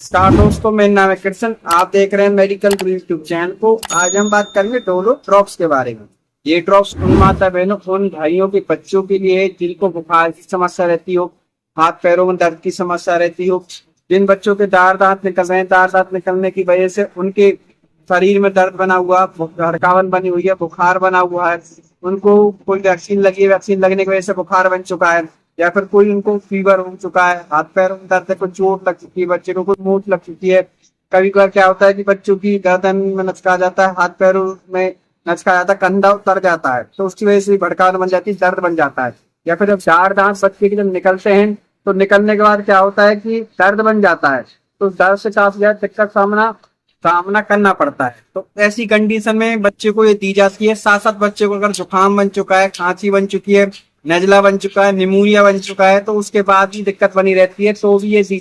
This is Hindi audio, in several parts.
नमस्कार दोस्तों, मेरा नाम है कृष्ण। आप देख रहे हैं मेडिकल गुरु यूट्यूब चैनल को। आज हम बात करेंगे डोलो ड्रॉप्स के बारे में। ये ड्रॉप्स उन माता बहनों, उन भाइयों के बच्चों के लिए है जिनको बुखार की समस्या रहती हो, हाथ पैरों में दर्द की समस्या रहती हो, जिन बच्चों के दांत दांत निकल रहे हैं, दांत दांत निकलने की वजह से उनके शरीर में दर्द बना हुआ, हड़कावन बनी हुई है, बुखार बना हुआ है, उनको कोई वैक्सीन लगी है, वैक्सीन लगने की वजह से बुखार बन चुका है, या फिर कोई उनको फीवर हो चुका है, हाथ पैर में दर्द है, कोई चोट लग चुकी है, बच्चे को कोई मोच लग चुकी है। कभी कभार क्या होता है कि बच्चों की गर्दन में नचका जाता है, हाथ पैरों में नचका जाता है, कंधा उतर जाता है, तो उसकी वजह से भड़कान बन जाती है, दर्द बन जाता है। या फिर जब चार दांत बच्चे के जब निकलते हैं तो निकलने के बाद क्या होता है कि दर्द बन जाता है, तो दर्द से काफी ज्यादा दिक्कत सामना करना पड़ता है। तो ऐसी कंडीशन में बच्चे को ये दी जाती है। साथ साथ बच्चे को अगर जुकाम बन चुका है, खांसी बन चुकी है, नजला बन चुका है, निमोनिया बन चुका है, तो उसके बाद भी दिक्कत बनी रहती है, तो भी ये दी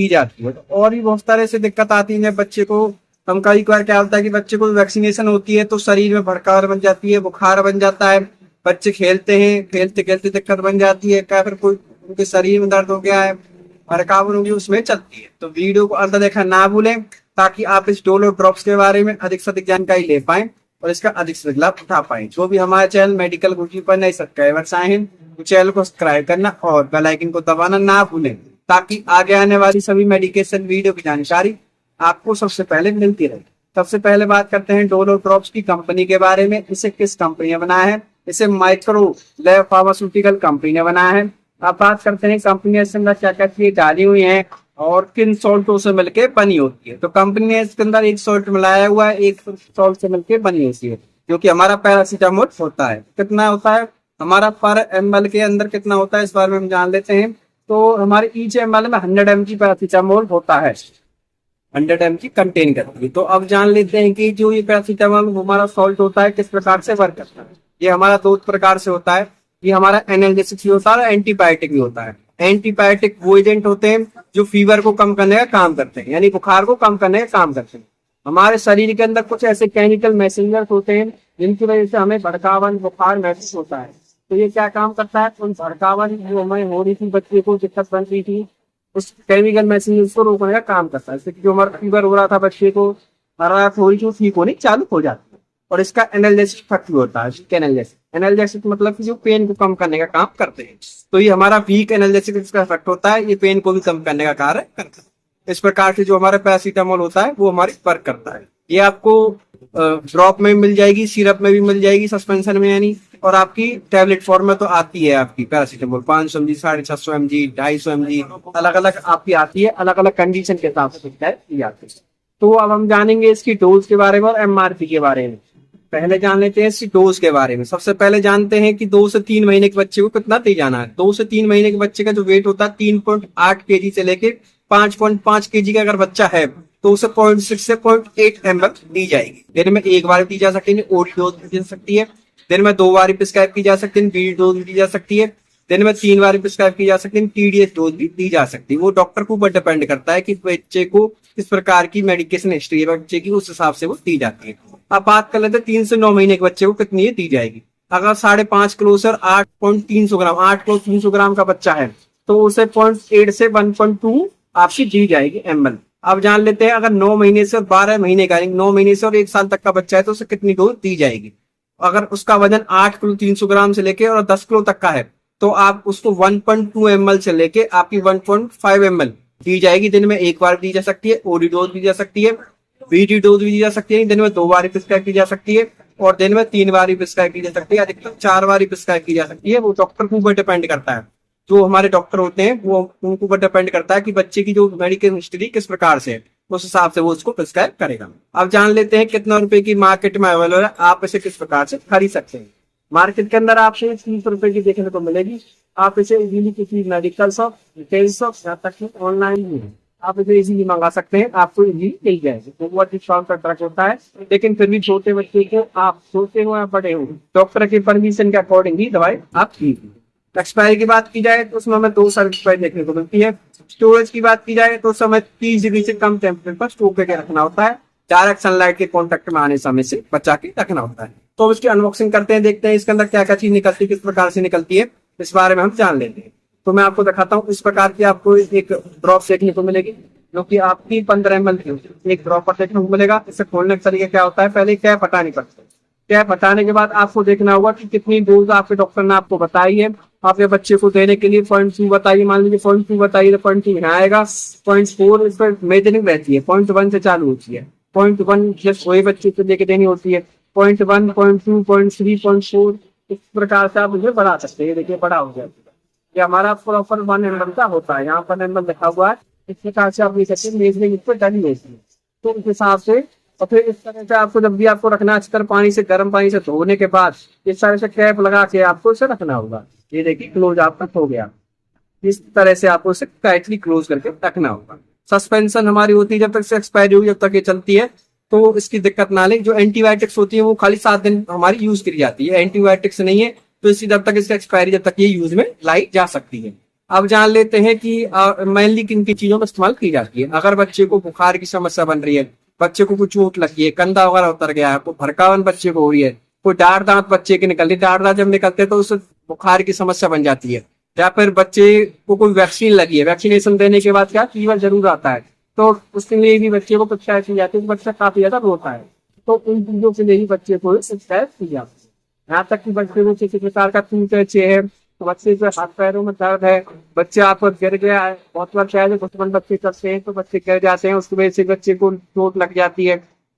जाती है। और भी बहुत तरह से दिक्कत आती है बच्चे को। हम कई बार क्या होता है कि बच्चे को वैक्सीनेशन होती है तो शरीर में भड़काहट बन जाती है, बुखार बन जाता है, बच्चे खेलते हैं, खेलते खेलते दिक्कत बन जाती है, क्या फिर कोई उनके शरीर में दर्द हो गया है, भड़काहट होगी, उसमें चलती है। तो वीडियो को अंत देखना ना भूलें ताकि आप इस डोलो ड्रॉप्स के बारे में अधिक से अधिक जानकारी ले पाएं और इसका अधिक से अधिक लाभ उठा पाएं। जो भी हमारे चैनल मेडिकल गुरु पर नए सब्सक्राइबर्स आए हैं तो चैनल को सब्सक्राइब करना और बेल आइकन को दबाना ना भूलें ताकि आगे आने वाली सभी मेडिकेशन वीडियो की जानकारी आपको सबसे पहले मिलती रहे। सबसे पहले बात करते हैं डोलो ड्रॉप्स की कंपनी के बारे में। इसे किस कंपनी ने बनाया है? इसे माइक्रो लैब फार्मास्यूटिकल कंपनी ने बनाया है। अब बात करते हैं कंपनी ने इसके अंदर क्या क्या चीजें डाली हुई है और किन सॉल्टों से मिलकर बनी होती है। तो कंपनी ने इसके अंदर एक सॉल्ट मिलाया हुआ है, एक सॉल्ट से मिलकर बनी होती है, जो कि हमारा पैरासीटामोल होता है। कितना होता है हमारा पर एमएल के अंदर, कितना होता है इस बारे में हम जान लेते हैं। तो हमारे ईच एमएल में 100 mg पैरासीटामोल होता है, 100 mg कंटेन करती है। तो अब जान लेते हैं कि जो ये पैरासीटामोल हमारा सॉल्ट होता है किस प्रकार से वर्क करता है। ये हमारा दो प्रकार से होता है। ये हमारा एनाल्जेसिक भी होता है, एंटीबायोटिक भी होता है। एंटीबायोटिक वो एजेंट होते हैं जो फीवर को कम करने का काम करते हैं, यानी बुखार को कम करने का काम करते हैं। हमारे शरीर के अंदर कुछ ऐसे केमिकल मैसेंजर्स होते हैं जिनकी वजह से हमें भड़कावन, बुखार महसूस होता है। तो ये क्या काम करता है, उन भड़कावन जो हमें हो रही थी, बच्चे को दिक्कत बन रही थी, उस केमिकल मैसेंजर्स को रोकने का काम करता है। जैसे कि जो हमारा फीवर हो रहा था बच्चे को, हरारत हो रही थी, ठीक होनी चालू हो जाती है। और इसका एनाल्जेसिक इफेक्ट भी होता है। एनाल्जेसिक मतलब कि जो पेन को कम करने का काम करते हैं। तो ये हमारा वीक एनाल्जेसिक इसका इफेक्ट होता है, ये पेन को भी कम करने का कार्य करता है। इस प्रकार से जो हमारा पैरासीटामोल होता है वो हमारी वर्क करता है। ये आपको ड्रॉप में मिल जाएगी, सिरप में भी मिल जाएगी, सस्पेंशन में यानी, और आपकी टैबलेट फॉर्म में तो आती है। आपकी पैरासीटामोल 500 mg, 650 mg, 250 mg अलग अलग आपकी आती है, अलग अलग कंडीशन के हिसाब से आती है। तो अब हम जानेंगे इसकी डोज के बारे में और एमआरपी के बारे में। पहले जान लेते हैं इसकी डोज के बारे में। सबसे पहले जानते हैं कि 2 से 3 महीने के बच्चे को कितना दी जाना है। 2 से 3 महीने के बच्चे का जो वेट होता है 3.8 kg से लेके 5.5 kg का अगर बच्चा है तो उसे 0.6 से 0.8 ml दी जाएगी। दिन में एक बार दी जा सकती है, ओडी डोज दी जा सकती है। दिन में 2 बार प्रिस्क्राइब की जा सकती है, बीडी डोज दी जा सकती है। दिन में 3 बार प्रिस्क्राइब की जा सकती है, टीडीएस डोज भी दी जा सकती है। वो डॉक्टर के ऊपर डिपेंड करता है कि बच्चे को किस प्रकार की मेडिकेशन हिस्ट्री है बच्चे की, उस हिसाब से वो दी जाती है। अब बात कर लेते हैं 3 से 9 महीने के बच्चे को कितनी दी जाएगी। अगर 5.5 किलो से 8.300 ग्राम 8 किलो 300 ग्राम का बच्चा है तो उसे 0.8 से 1.2 आपकी दी जाएगी ml। अब जान लेते हैं अगर 9 महीने से 12 महीने का, 9 महीने से और 1 साल तक का बच्चा है तो उसे कितनी डोज दी जाएगी। अगर उसका वजन 8 किलो 300 ग्राम से लेके और 10 किलो तक का है तो आप उसको 1.2 ml से लेके आपकी 1.5 ml दी जाएगी। दिन में एक बार दी जा सकती है, ओडी डोज दी जा सकती है, बीडी डोज भी दी जा सकती है। दिन में 2 बार प्रिस्क्राइब की जा सकती है और दिन में 3 बार प्रिस्क्राइब की जा सकती है, अधिकतम 4 बार प्रिस्क्राइब की जा सकती है। वो डॉक्टर के ऊपर डिपेंड करता है। जो हमारे डॉक्टर होते हैं वो उनके ऊपर डिपेंड करता है कि बच्चे की जो मेडिकल हिस्ट्री किस प्रकार से है, उस हिसाब से वो उसको प्रिस्क्राइब करेगा। अब जान लेते हैं कितना रुपए की मार्केट में अवेलेबल है, आप इसे किस प्रकार से खरीद सकते हैं। मार्केट के अंदर आपसे 30 रुपए की देखने को मिलेगी। आप इसे इजीली किसी मेडिकल शॉप, रिटेल शॉप, या तक ऑनलाइन भी आप इसे इजीली मंगा सकते हैं, आपको इजीली मिल जाएगी। तो बहुत डिस्काउंट का ट्रक होता है, लेकिन फिर भी छोटे बच्चे को आप छोटे हो या बड़े हो, डॉक्टर के परमिशन के अकॉर्डिंग ही दवाई आप लीजिए। एक्सपायरी की बात की जाए तो उसमें हमें 2 साल एक्सपायरी देखने को मिलती है। स्टोरेज की बात की जाए तो उस समय 30 डिग्री से कम टेम्परेचर पर स्टोर करके रखना होता है। डायरेक्ट सनलाइट के कॉन्टेक्ट में आने समय से बचा के रखना होता है। तो इसकी अनबॉक्सिंग करते हैं, देखते हैं इसके अंदर क्या क्या चीज निकलती है, किस प्रकार से निकलती है, इस बारे में हम जान लेते हैं। तो मैं आपको दिखाता हूँ। इस प्रकार की आपको एक ड्रॉप देखने को मिलेगी, जो कि आपकी 15 ml की एक ड्रॉप पर देखने को मिलेगा। इसे खोलने का तरीका क्या होता है, पहले कैप हटानी पड़ती है। कैप हटाने के बाद आपको देखना होगा कि कितनी डोज आपके डॉक्टर ने आपको बताई है आपके बच्चे को देने के लिए। 0.2 बताइए, मान लीजिए 0.2 बताइए तो 0.2 यहाँ आएगा। 0.4 इस पर मेजरिंग रहती है, 0.1 से चालू होती है। 0.1 जस्ट वही बच्चे को लेके देनी होती है। 0.1, 0.2, 0.3, 0.4 इस प्रकार से आप इसे बढ़ा सकते हैं। देखिए बड़ा हो गया, ये हमारा प्रॉपर 1 ml का होता है। यहाँ पर ml लिखा हुआ है, इस प्रकार से आप देख सकते हैं। मेजरिंग इस पर डली रहती है, तो इस हिसाब से। और फिर इस तरह से आपको जब भी आपको रखना है, अच्छी तरह पानी से, गर्म पानी से धोने के बाद इस तरह से कैप लगा के आपको इसे रखना होगा। ये देखिए क्लोज आपका हो गया। इस तरह से आपको इसे टाइटली क्लोज करके रखना होगा। सस्पेंशन हमारी होती है जब तक से एक्सपायरी हुई, जब तक ये चलती है, तो इसकी दिक्कत ना ले। जो एंटीबायोटिक्स होती है वो खाली 7 दिन हमारी यूज करी जाती है, एंटीबायोटिक्स नहीं है। तो इसी जब तक इसका एक्सपायरी, जब तक ये यूज में लाई जा सकती है। अब जान लेते हैं कि मेनली किन किन चीजों में इस्तेमाल की जाती है। अगर बच्चे को बुखार की समस्या बन रही है, बच्चे को कुछ चोट लगी है, कंधा वगैरह उतर गया है, कोई भड़कावन बच्चे को हो रही है, कोई डार दांत बच्चे के निकल रही, डार दांत जब निकलते हैं तो उससे बुखार की समस्या बन जाती है। या फिर बच्चे को कोई वैक्सीन लगी है, वैक्सीनेशन देने के बाद क्या फीवर जरूर आता है, तो उसके लिए भी बच्चे को शिकायत की जाती है। बच्चा काफी ज्यादा रोता है, तो इन चीजों के लिए ही बच्चे को शिकायत की जाती है। यहाँ तक कि बच्चे को किसी प्रकार का चूचे है, तो बच्चे के हाथ पैरों में दर्द है, बच्चे आप गिर गया है, बहुत बार क्या है घुटन बच्चे करते हैं तो बच्चे गिर जाते हैं, उसकी वजह से बच्चे को चोट लग जाती है,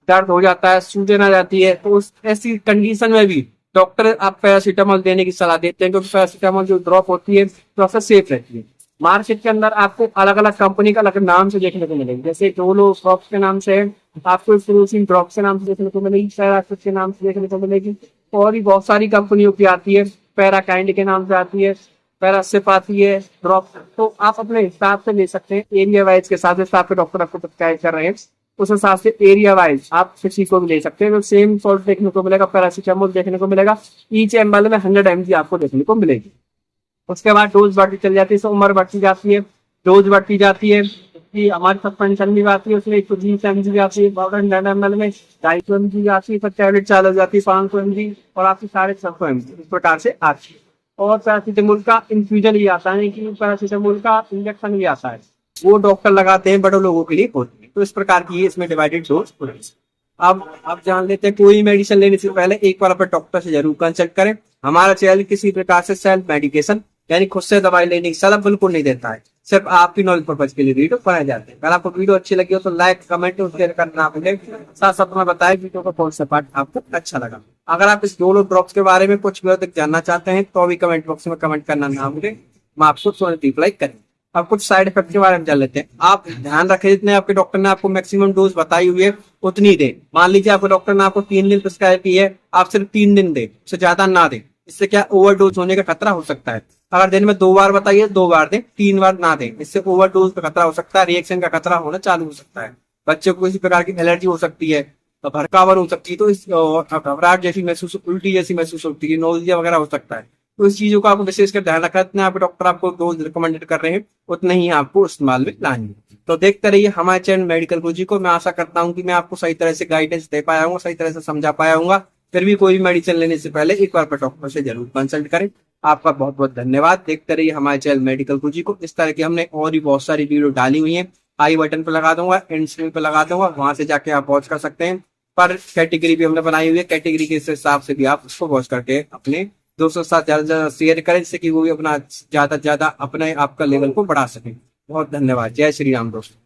दर्द हो जाता है, सूजन आ जाती है। तो उस ऐसी कंडीशन में भी डॉक्टर आप पैरासीटामोल देने की सलाह देते हैं, क्योंकि पैरासीटामोल जो ड्रॉप होती है थोड़ा सेफ रहती है। मार्केट के अंदर आपको अलग अलग कंपनी का अलग नाम से देखने को मिलेगी, जैसे डोलो ड्रॉप्स के नाम से, आपको फ्लोसिन ड्रॉप्स के नाम से देखने को मिलेगी, पैरासिट के नाम से देखने को मिलेगी, और भी बहुत सारी कंपनियों की आती है। पैराकाइंड के नाम से आती है, पैरासिप आती है ड्रॉप। तो आप अपने हिसाब से ले सकते हैं, एरिया वाइज के साथ जैसे आपके डॉक्टर आपको प्रिस्क्राइब कर रहे हैं उस हिसाब से एरिया वाइज आप किसी को भी ले सकते हैं। तो सेम सॉल्ट देखने को मिलेगा, पैरासीटामोल देखने को मिलेगा, ईच एमएल में 100 mg आपको देखने को मिलेगी। उसके बाद डोज बढ़ती चली जाती है, उम्र बढ़ती जाती है, डोज बढ़ती जाती है। कि हमारी सस्पेंशन भी आती है, उसमें 120 mg आती है, 100 ml में 250 mg आती है, फिर टैबलेट चालू हो जाती है 500 mg और आपकी 650 mg इस प्रकार से आती है। और पैरासीटामोल का इन्फ्यूजन भी आता है, कि पैरासीटामोल का इंजेक्शन भी आता है, वो डॉक्टर लगाते हैं, बड़े लोगों के लिए होती है। तो इस प्रकार की इसमें डिवाइडेड डोज होती है। अब जान लेते हैं, कोई मेडिसिन लेने से पहले एक बार अपने डॉक्टर से जरूर कंसल्ट करें। हमारा चैनल किसी प्रकार से सेल्फ मेडिकेशन यानी खुद से दवाई लेने की सलाह बिल्कुल नहीं देता है, सिर्फ आपकी नॉलेज पर्पज के लिए वीडियो बनाए जाते हैं। अगर आपको वीडियो अच्छी लगी हो तो लाइक, कमेंट और शेयर करना भूलें। साथ साथ में बताएं वीडियो का कौन सा पार्ट आपको अच्छा लगा। अगर आप इस डोलो ड्रॉप्स के बारे में कुछ भी अधिक जानना चाहते हैं तो अभी कमेंट बॉक्स में कमेंट करना ना भूलें, मैं आपको तुरंत रिप्लाई करेंगे। अब कुछ साइड इफेक्ट के बारे में जान लेते हैं। आप ध्यान रखें, जितने आपके डॉक्टर ने आपको मैक्सिमम डोज बताई हुई है उतनी दें। मान लीजिए आपके डॉक्टर ने आपको 3 दिन प्रिस्क्राइब की है, आप सिर्फ 3 दिन दें, उससे ज्यादा ना दें। इससे क्या ओवरडोज होने का खतरा हो सकता है। अगर दिन में 2 बार बताइए 2 बार दें, 3 बार ना दें, इससे ओवरडोज का खतरा हो सकता है, रिएक्शन का खतरा होना चालू हो सकता है। बच्चे को किसी प्रकार की एलर्जी हो सकती है, तो भड़कावन हो सकती है, तो इस घबराहट जैसी महसूस, उल्टी जैसी महसूस होती है, नोजिया वगैरह हो सकता है। तो इस चीजों का आपको विशेषकर ध्यान रखना है। जितने आपके डॉक्टर आपको डोज रिकमेंडेड कर रहे हैं उतने ही आपको इस्तेमाल में लाएंगे। तो देखते रहिए हमारे चैनल मेडिकल गुरुजी को। मैं आशा करता हूँ कि मैं आपको सही तरह से गाइडेंस दे पाया हूँ, सही तरह से समझा पाया हूँ। फिर भी कोई भी मेडिसिन लेने से पहले एक बार डॉक्टर से जरूर कंसल्ट करें। आपका बहुत बहुत धन्यवाद। देखते रहिए हमारे चैनल मेडिकल गुरुजी को। इस तरह की हमने और भी बहुत सारी वीडियो डाली हुई है, आई बटन पर लगा दूंगा, एंड स्क्रीन पर लगा दूंगा, वहां से जाके आप वॉच कर सकते हैं। पर कैटेगरी भी हमने बनाई हुई है, कैटेगरी के हिसाब से भी आप उसको वॉच करके अपने दोस्तों के साथ ज्यादा से ज्यादा शेयर करें, जिससे कि वो भी अपना ज्यादा से ज्यादा अपने आपका लेवल को बढ़ा सके। बहुत धन्यवाद। जय श्री राम दोस्तों।